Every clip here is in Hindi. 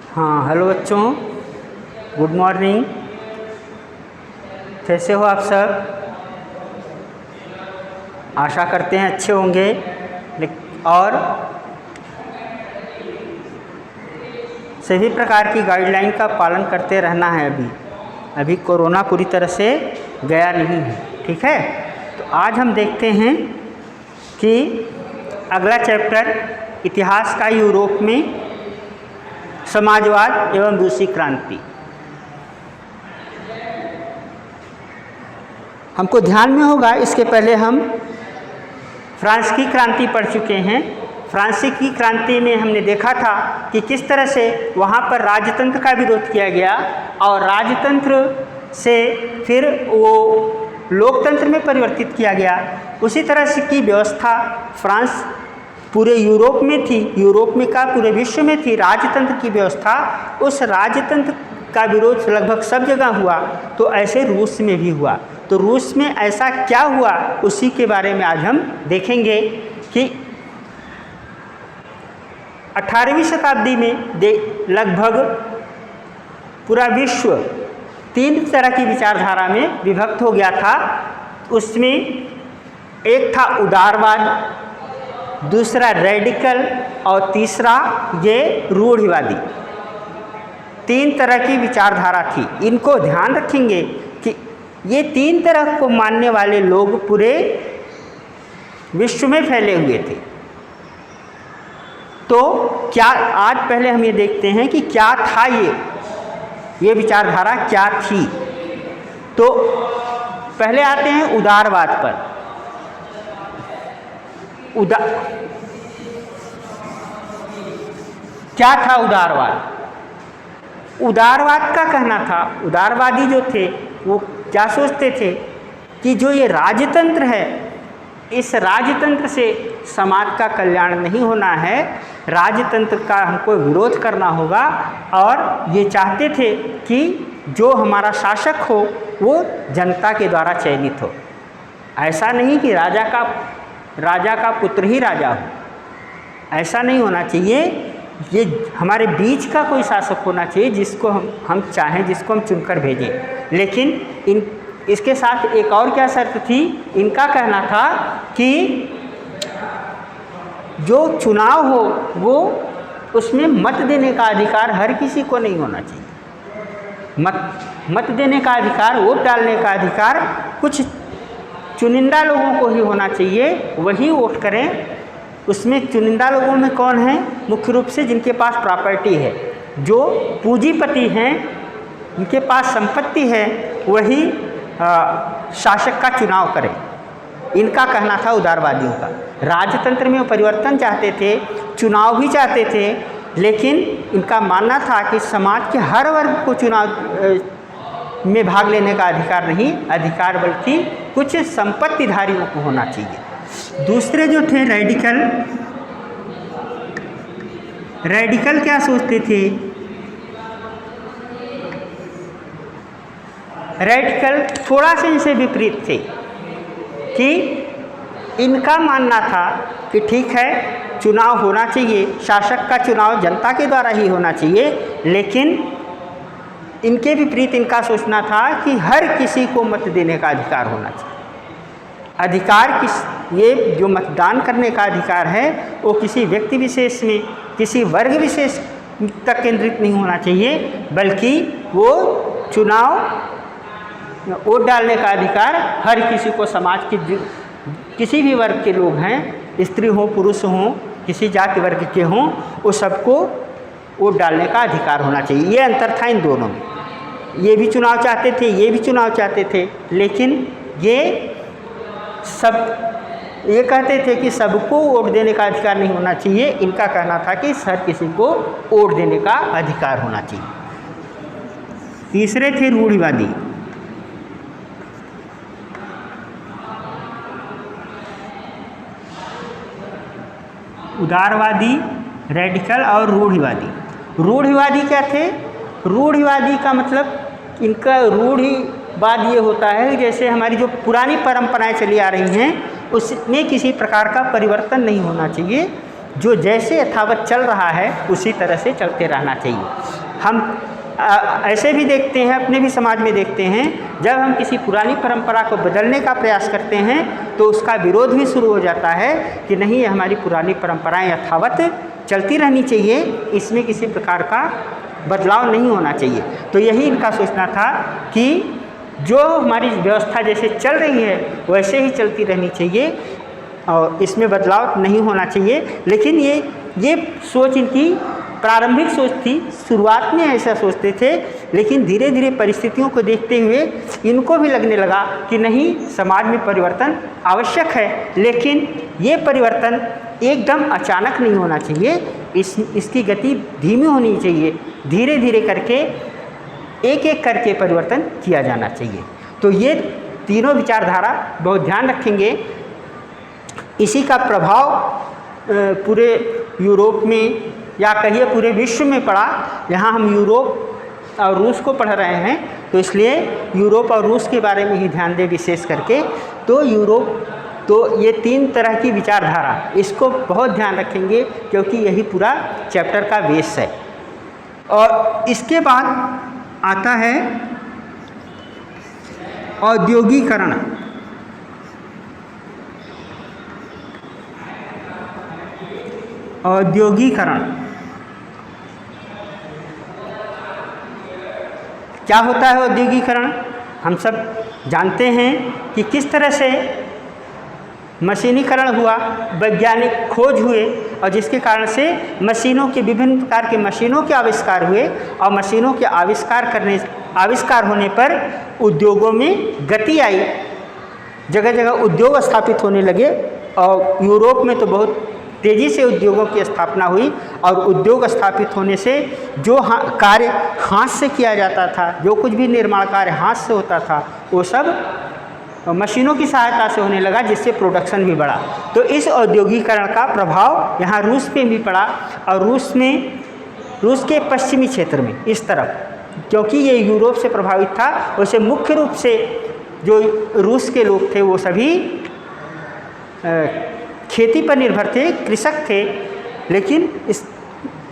हाँ, हेलो बच्चों, गुड मॉर्निंग। कैसे हो आप सब? आशा करते हैं अच्छे होंगे। और सभी प्रकार की गाइडलाइन का पालन करते रहना है। अभी कोरोना पूरी तरह से गया नहीं है, ठीक है। तो आज हम देखते हैं कि अगला चैप्टर इतिहास का यूरोप में समाजवाद एवं रूसी क्रांति। हमको ध्यान में होगा, इसके पहले हम फ्रांस की क्रांति पढ़ चुके हैं। फ्रांसीसी की क्रांति में हमने देखा था कि किस तरह से वहाँ पर राजतंत्र का विरोध किया गया और राजतंत्र से फिर वो लोकतंत्र में परिवर्तित किया गया। उसी तरह से की व्यवस्था फ्रांस पूरे यूरोप में थी, यूरोप में का पूरे विश्व में थी राजतंत्र की व्यवस्था। उस राजतंत्र का विरोध लगभग सब जगह हुआ, तो ऐसे रूस में भी हुआ। तो रूस में ऐसा क्या हुआ, उसी के बारे में आज हम देखेंगे कि 18वीं शताब्दी में लगभग पूरा विश्व 3 तरह की विचारधारा में विभक्त हो गया था। उसमें एक था उदारवाद, दूसरा रेडिकल और तीसरा ये रूढ़िवादी। 3 तरह की विचारधारा थी। इनको ध्यान रखेंगे कि ये 3 तरह को मानने वाले लोग पूरे विश्व में फैले हुए थे। तो क्या आज पहले हम ये देखते हैं कि क्या था ये विचारधारा क्या थी। तो पहले आते हैं उदारवाद पर। क्या था उदारवाद? उदारवाद का कहना था, उदारवादी जो थे वो क्या सोचते थे कि जो ये राजतंत्र है, इस राजतंत्र से समाज का कल्याण नहीं होना है, राजतंत्र का हमको विरोध करना होगा। और ये चाहते थे कि जो हमारा शासक हो वो जनता के द्वारा चयनित हो। ऐसा नहीं कि राजा का पुत्र ही राजा हो, ऐसा नहीं होना चाहिए। ये हमारे बीच का कोई शासक होना चाहिए जिसको हम चाहें, जिसको हम चुनकर भेजें। लेकिन इसके साथ एक और क्या शर्त थी, इनका कहना था कि जो चुनाव हो वो उसमें मत देने का अधिकार हर किसी को नहीं होना चाहिए। मत देने का अधिकार, वोट डालने का अधिकार कुछ चुनिंदा लोगों को ही होना चाहिए, वही वोट करें। उसमें चुनिंदा लोगों में कौन है? मुख्य रूप से जिनके पास प्रॉपर्टी है, जो पूंजीपति हैं, उनके पास संपत्ति है, वही शासक का चुनाव करें। इनका कहना था उदारवादियों का। राजतंत्र में परिवर्तन चाहते थे, चुनाव भी चाहते थे, लेकिन इनका मानना था कि समाज के हर वर्ग को चुनाव में भाग लेने का अधिकार नहीं, अधिकार बल्कि कुछ संपत्तिधारियों को होना चाहिए। दूसरे जो थे रेडिकल क्या सोचते थे? रेडिकल थोड़ा सा इनसे विपरीत थे कि इनका मानना था कि ठीक है, चुनाव होना चाहिए, शासक का चुनाव जनता के द्वारा ही होना चाहिए, लेकिन इनके विपरीत इनका सोचना था कि हर किसी को मत देने का अधिकार होना चाहिए। ये जो मतदान करने का अधिकार है वो किसी व्यक्ति विशेष में, किसी वर्ग विशेष तक केंद्रित नहीं होना चाहिए, बल्कि वो वोट डालने का अधिकार हर किसी को, समाज के किसी भी वर्ग के लोग हैं, स्त्री हो पुरुष हो, किसी जाति वर्ग के हों, वो सबको वोट डालने का अधिकार होना चाहिए। ये अंतर था इन दोनों में। ये भी चुनाव चाहते थे, ये भी चुनाव चाहते थे, लेकिन ये कहते थे कि सबको वोट देने का अधिकार नहीं होना चाहिए। इनका कहना था कि हर किसी को वोट देने का अधिकार होना चाहिए। तीसरे थे रूढ़िवादी। उदारवादी, रेडिकल और रूढ़िवादी। रूढ़िवादी क्या थे? रूढ़िवादी का मतलब इनका रूढ़िवाद ये होता है जैसे हमारी जो पुरानी परंपराएं चली आ रही हैं उसमें किसी प्रकार का परिवर्तन नहीं होना चाहिए। जो जैसे यथावत चल रहा है उसी तरह से चलते रहना चाहिए। हम ऐसे भी देखते हैं, अपने भी समाज में देखते हैं, जब हम किसी पुरानी परंपरा को बदलने का प्रयास करते हैं तो उसका विरोध भी शुरू हो जाता है कि नहीं, ये हमारी पुरानी परंपराएं यथावत चलती रहनी चाहिए, इसमें किसी प्रकार का बदलाव नहीं होना चाहिए। तो यही इनका सोचना था कि जो हमारी व्यवस्था जैसे चल रही है वैसे ही चलती रहनी चाहिए और इसमें बदलाव नहीं होना चाहिए। लेकिन ये सोच इनकी प्रारंभिक सोच थी, शुरुआत में ऐसा सोचते थे, लेकिन धीरे धीरे परिस्थितियों को देखते हुए इनको भी लगने लगा कि नहीं, समाज में परिवर्तन आवश्यक है, लेकिन ये परिवर्तन एकदम अचानक नहीं होना चाहिए, इसकी गति धीमी होनी चाहिए, धीरे धीरे करके एक एक करके परिवर्तन किया जाना चाहिए। तो ये तीनों विचारधारा बहुत ध्यान रखेंगे। इसी का प्रभाव पूरे यूरोप में या कहिए पूरे विश्व में पड़ा। यहाँ हम यूरोप और रूस को पढ़ रहे हैं तो इसलिए यूरोप और रूस के बारे में ही ध्यान दें विशेष करके। तो यूरोप, तो ये तीन तरह की विचारधारा, इसको बहुत ध्यान रखेंगे क्योंकि यही पूरा चैप्टर का बेस है। और इसके बाद आता है औद्योगिकरण। औद्योगिकरण क्या होता है? औद्योगिकरण हम सब जानते हैं कि किस तरह से मशीनीकरण हुआ, वैज्ञानिक खोज हुए और जिसके कारण से मशीनों के विभिन्न प्रकार के मशीनों के आविष्कार हुए और मशीनों के आविष्कार होने पर उद्योगों में गति आई, जगह जगह उद्योग स्थापित होने लगे और यूरोप में तो बहुत तेज़ी से उद्योगों की स्थापना हुई। और उद्योग स्थापित होने से जो कार्य हाथ से किया जाता था, जो कुछ भी निर्माण कार्य हाथ से होता था, वो सब मशीनों की सहायता से होने लगा, जिससे प्रोडक्शन भी बढ़ा। तो इस औद्योगिकरण का प्रभाव यहाँ रूस पे भी पड़ा और रूस के पश्चिमी क्षेत्र में इस तरफ, क्योंकि ये यूरोप से प्रभावित था, वैसे मुख्य रूप से जो रूस के लोग थे वो सभी खेती पर निर्भर थे, कृषक थे। लेकिन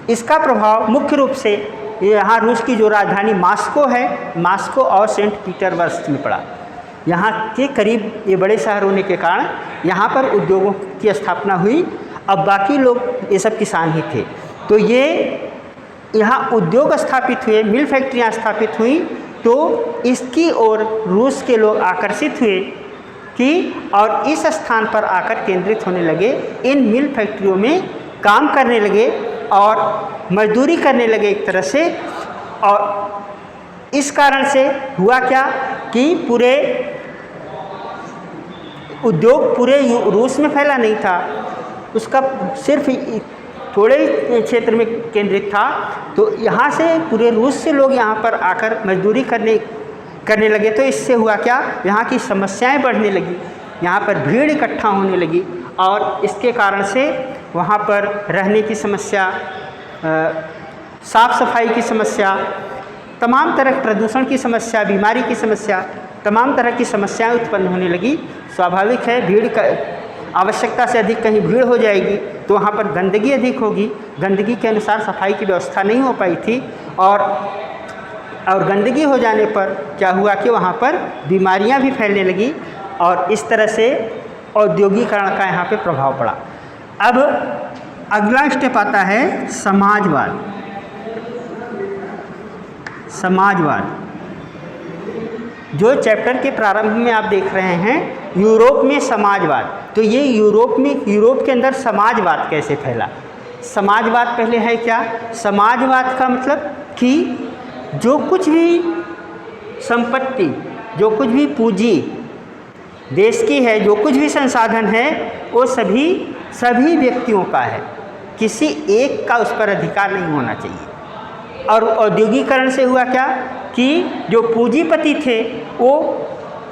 इसका प्रभाव मुख्य रूप से यहाँ रूस की जो राजधानी मॉस्को है, मॉस्को और सेंट पीटर्सबर्ग में पड़ा। यहाँ के करीब ये बड़े शहर होने के कारण यहाँ पर उद्योगों की स्थापना हुई। अब बाकी लोग ये सब किसान ही थे, तो ये यहाँ उद्योग स्थापित हुए, मिल फैक्ट्रियाँ स्थापित हुई, तो इसकी ओर रूस के लोग आकर्षित हुए कि और इस स्थान पर आकर केंद्रित होने लगे, इन मिल फैक्ट्रियों में काम करने लगे और मजदूरी करने लगे एक तरह से। और इस कारण से हुआ क्या कि पूरे उद्योग पूरे रूस में फैला नहीं था, उसका सिर्फ थोड़े क्षेत्र में केंद्रित था। तो यहाँ से पूरे रूस से लोग यहाँ पर आकर मजदूरी करने लगे। तो इससे हुआ क्या, यहाँ की समस्याएं बढ़ने लगी, यहाँ पर भीड़ इकट्ठा होने लगी और इसके कारण से वहाँ पर रहने की समस्या, साफ सफाई की समस्या, तमाम तरह प्रदूषण की समस्या, बीमारी की समस्या, तमाम तरह की समस्याएं उत्पन्न होने लगी। स्वाभाविक है, भीड़ का आवश्यकता से अधिक कहीं भीड़ हो जाएगी तो वहाँ पर गंदगी अधिक होगी, गंदगी के अनुसार सफाई की व्यवस्था नहीं हो पाई थी और गंदगी हो जाने पर क्या हुआ कि वहाँ पर बीमारियाँ भी फैलने लगी और इस तरह से औद्योगिकरण का यहाँ पे प्रभाव पड़ा। अब अगला स्टेप आता है समाजवाद। समाजवाद जो चैप्टर के प्रारंभ में आप देख रहे हैं, यूरोप में समाजवाद। तो ये यूरोप के अंदर समाजवाद कैसे फैला? समाजवाद पहले है क्या? समाजवाद का मतलब कि जो कुछ भी संपत्ति, जो कुछ भी पूंजी देश की है, जो कुछ भी संसाधन है, वो सभी व्यक्तियों का है, किसी एक का उस पर अधिकार नहीं होना चाहिए। और औद्योगिकरण से हुआ क्या कि जो पूंजीपति थे वो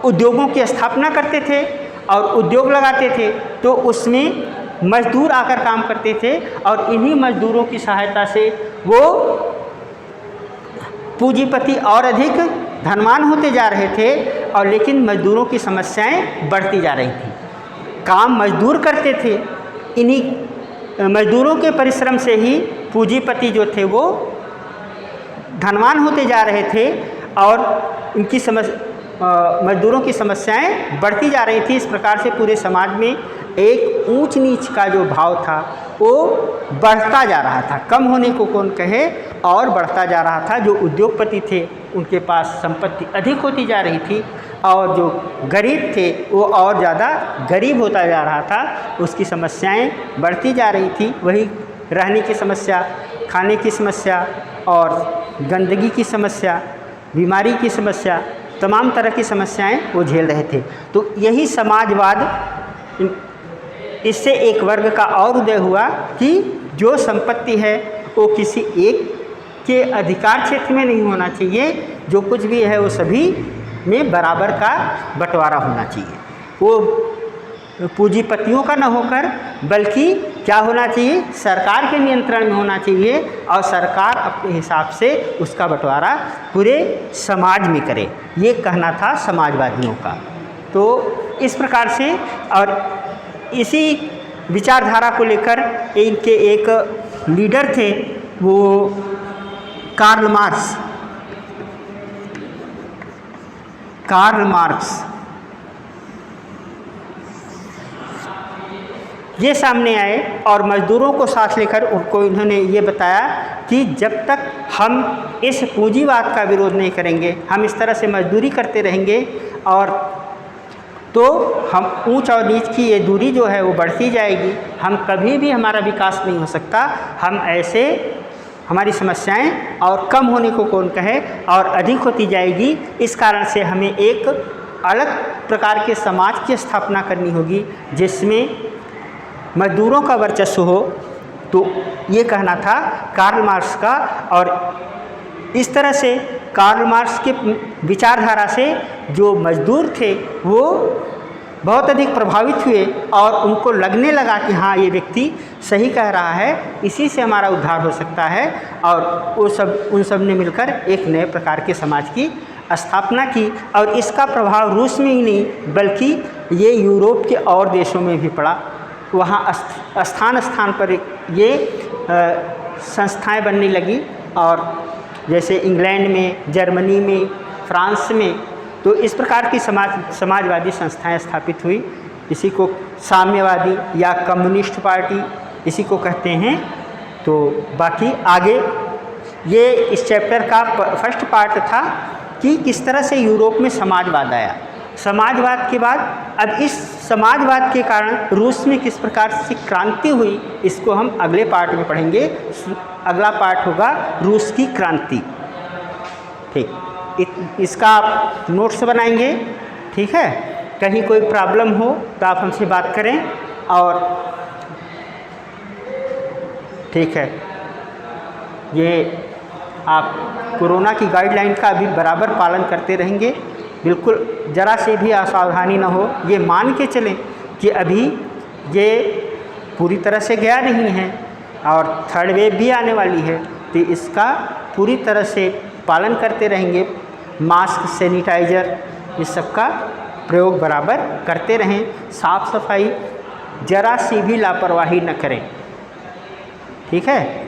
उद्योगों की स्थापना करते थे और उद्योग लगाते थे, तो उसमें मजदूर आकर काम करते थे और इन्हीं मजदूरों की सहायता से वो पूंजीपति और अधिक धनवान होते जा रहे थे। और लेकिन मजदूरों की समस्याएं बढ़ती जा रही थी। काम मजदूर करते थे, इन्हीं मजदूरों के परिश्रम से ही पूंजीपति जो थे वो धनवान होते जा रहे थे और उनकी मजदूरों की समस्याएं बढ़ती जा रही थी। इस प्रकार से पूरे समाज में एक ऊंच नीच का जो भाव था वो बढ़ता जा रहा था, कम होने को कौन कहे, और बढ़ता जा रहा था। जो उद्योगपति थे उनके पास संपत्ति अधिक होती जा रही थी और जो गरीब थे वो और ज़्यादा गरीब होता जा रहा था, उसकी समस्याएं बढ़ती जा रही थी। वही रहने की समस्या, खाने की समस्या और गंदगी की समस्या, बीमारी की समस्या, तमाम तरह की समस्याएं वो झेल रहे थे। तो यही समाजवाद, इससे एक वर्ग का और उदय हुआ कि जो संपत्ति है वो किसी एक के अधिकार क्षेत्र में नहीं होना चाहिए, जो कुछ भी है वो सभी में बराबर का बंटवारा होना चाहिए। वो पूंजीपतियों का न होकर बल्कि क्या होना चाहिए, सरकार के नियंत्रण में होना चाहिए और सरकार अपने हिसाब से उसका बंटवारा पूरे समाज में करे, ये कहना था समाजवादियों का। तो इस प्रकार से और इसी विचारधारा को लेकर इनके एक लीडर थे वो कार्ल मार्क्स। ये सामने आए और मजदूरों को साथ लेकर उनको इन्होंने ये बताया कि जब तक हम इस पूंजीवाद का विरोध नहीं करेंगे, हम इस तरह से मजदूरी करते रहेंगे और तो हम ऊंच और नीच की ये दूरी जो है वो बढ़ती जाएगी, हम कभी भी हमारा विकास नहीं हो सकता। हम ऐसे हमारी समस्याएं और कम होने को कौन कहे और अधिक होती जाएगी। इस कारण से हमें एक अलग प्रकार के समाज की स्थापना करनी होगी जिसमें मजदूरों का वर्चस्व हो। तो ये कहना था कार्ल मार्क्स का। और इस तरह से कार्ल मार्क्स के विचारधारा से जो मजदूर थे वो बहुत अधिक प्रभावित हुए और उनको लगने लगा कि हाँ, ये व्यक्ति सही कह रहा है, इसी से हमारा उद्धार हो सकता है। और उन सब ने मिलकर एक नए प्रकार के समाज की स्थापना की। और इसका प्रभाव रूस में ही नहीं बल्कि ये यूरोप के और देशों में भी पड़ा। वहाँ स्थान स्थान पर ये संस्थाएं बनने लगी और जैसे इंग्लैंड में, जर्मनी में, फ्रांस में, तो इस प्रकार की समाजवादी संस्थाएं स्थापित हुई। इसी को साम्यवादी या कम्युनिस्ट पार्टी इसी को कहते हैं। तो बाकी आगे ये इस चैप्टर का फर्स्ट पार्ट था कि किस तरह से यूरोप में समाजवाद आया। समाजवाद के बाद अब इस समाजवाद के कारण रूस में किस प्रकार से क्रांति हुई, इसको हम अगले पार्ट में पढ़ेंगे। अगला पार्ट होगा रूस की क्रांति। ठीक, इसका आप नोट्स बनाएंगे, ठीक है। कहीं कोई प्रॉब्लम हो तो आप हमसे बात करें। और ठीक है, ये आप कोरोना की गाइडलाइन का भी बराबर पालन करते रहेंगे, बिल्कुल ज़रा से भी असावधानी ना हो। ये मान के चलें कि अभी ये पूरी तरह से गया नहीं है और थर्ड वेव भी आने वाली है, तो इसका पूरी तरह से पालन करते रहेंगे। मास्क, सैनिटाइज़र, इस सब का प्रयोग बराबर करते रहें। साफ़ सफाई ज़रा सी भी लापरवाही न करें, ठीक है।